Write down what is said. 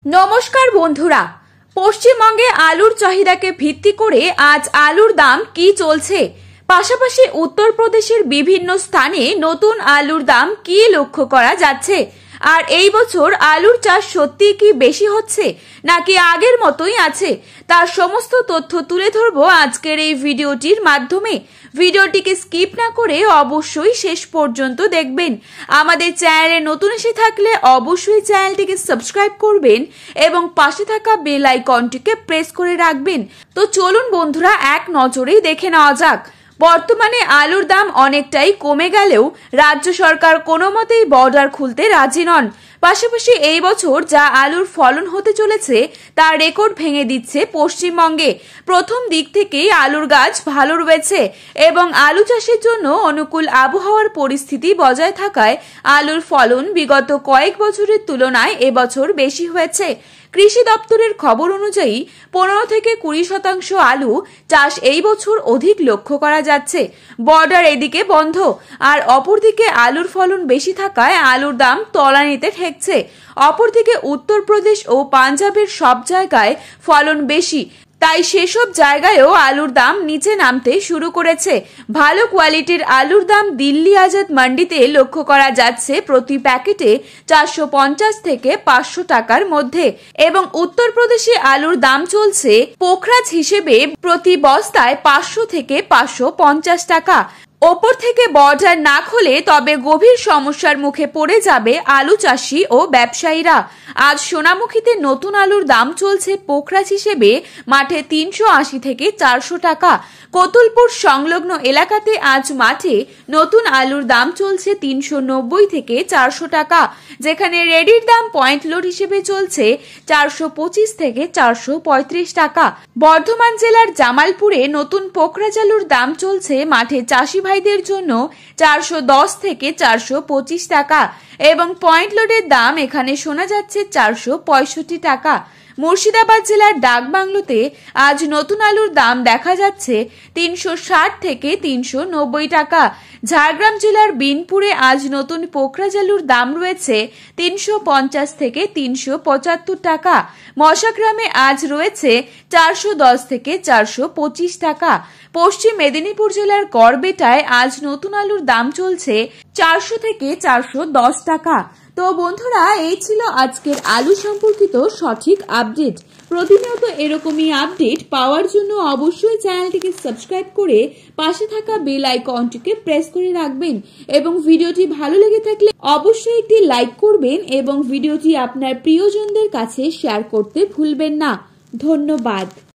नमस्कार बंधुरा पश्चिमबंगे आलुर चाहिदाके भित्ति करे आज आलुर दाम की चलছে पाशापाशि उत्तर प्रदेशेर विभिन्न स्थाने नतून आलुर दाम की लक्ष्य करा जाच्छे আর এই বছর আলুর চাষ সত্যি কি বেশি হচ্ছে নাকি আগের মতোই আছে তার সমস্ত তথ্য তুলে ধরব আজকের এই ভিডিওটির মাধ্যমে। ভিডিওটিকে স্কিপ না করে অবশ্যই শেষ পর্যন্ত দেখবেন। আমাদের চ্যানেলে নতুন এসে থাকলে অবশ্যই চ্যানেলটিকে সাবস্ক্রাইব করবেন এবং পাশে থাকা বেল আইকনটিকে প্রেস করে রাখবেন। তো চলুন বন্ধুরা এক নজরেই দেখে নেওয়া যাক। বর্তমানে আলুর দাম অনেকটাই কমে গেলেও রাজ্য সরকার কোনো মতেই বর্ডার খুলতে রাজি নন। পাশাপাশি এই বছর যা আলুর ফলন হতে চলেছে তার রেকর্ড ভেঙে দিচ্ছে পশ্চিমবঙ্গে। প্রথম দিক থেকেই আলুর গাছ ভালো রয়েছে এবং আলু চাষের জন্য অনুকূল আবহাওয়ার পরিস্থিতি বজায় থাকায় আলুর ফলন বিগত কয়েক বছরের তুলনায় এবছর বেশি হয়েছে। কৃষি দপ্তরের খবর অনুযায়ী 15 থেকে 20% আলু চাষ এই বছর অধিক লক্ষ্য করা যাচ্ছে। বর্ডার এদিকে বন্ধ আর অপরদিকে আলুর ফলন বেশি থাকায় আলুর দাম তলানিতে ঠেকছে। অপরদিকে উত্তরপ্রদেশ ও পাঞ্জাবের সব জায়গায় ফলন বেশি, তাই সেসব জায়গায়ও আলুর দাম নিচে নামতে শুরু করেছে। ভালো কোয়ালিটির আলুর দাম দিল্লি আজাদ মান্ডিতে লক্ষ্য করা যাচ্ছে প্রতি প্যাকেটে 450 থেকে 500 টাকার মধ্যে এবং উত্তরপ্রদেশে আলুর দাম চলছে পোখরাজ হিসেবে প্রতি বস্তায় 500 থেকে 550 টাকা। ওপর থেকে বর্ডার না খুলে তবে গভীর সমস্যার মুখে পড়ে যাবে আলু চাষি ও ব্যবসায়ীরা। আজ সোনামুখীতে নতুন আলুর দাম চলছে পোখরাজ হিসেবে মাঠে 380 থেকে 400 টাকা। কতুলপুর সংলগ্ন এলাকাতে আজ মাঠে নতুন আলুর দাম চলছে 390 থেকে 400 টাকা, যেখানে রেডির দাম পয়েন্ট লোড হিসেবে চলছে 425 থেকে 435 টাকা। বর্ধমান জেলার জামালপুরে নতুন পোখরাজ আলুর দাম চলছে মাঠে চাষি ভাইদের জন্য 410 থেকে 425 টাকা এবং পয়েন্ট লোডের দাম এখানে শোনা যাচ্ছে 465 টাকা। মুর্শিদাবাদ জেলার ডাকবাংলোতে আজ নতুন আলুর দাম দেখা যাচ্ছে 360 থেকে 390 টাকা। ঝাড়গ্রাম জেলার বিনপুরে আজ নতুন পোখরাজ আলুর দাম রয়েছে 350 থেকে 375 টাকা। মশাগ্রামে আজ রয়েছে 410 থেকে 425 টাকা। পশ্চিম মেদিনীপুর জেলার গড়বেটায় আজ নতুন আলুর দাম চলছে 400 থেকে 410 টাকা। তো বন্ধুরা, এই ছিল আজকের আলু সম্পর্কিত সঠিক আপডেট। প্রতিনিয়ত এরকমই আপডেট পাওয়ার জন্য অবশ্যই চ্যানেলটিকে সাবস্ক্রাইব করে পাশে থাকা বেল আইকনটিকে প্রেস করে রাখবেন এবং ভিডিওটি ভালো লেগে থাকলে অবশ্যই একটি লাইক করবেন এবং ভিডিওটি আপনার প্রিয়জনদের কাছে শেয়ার করতে ভুলবেন না। ধন্যবাদ।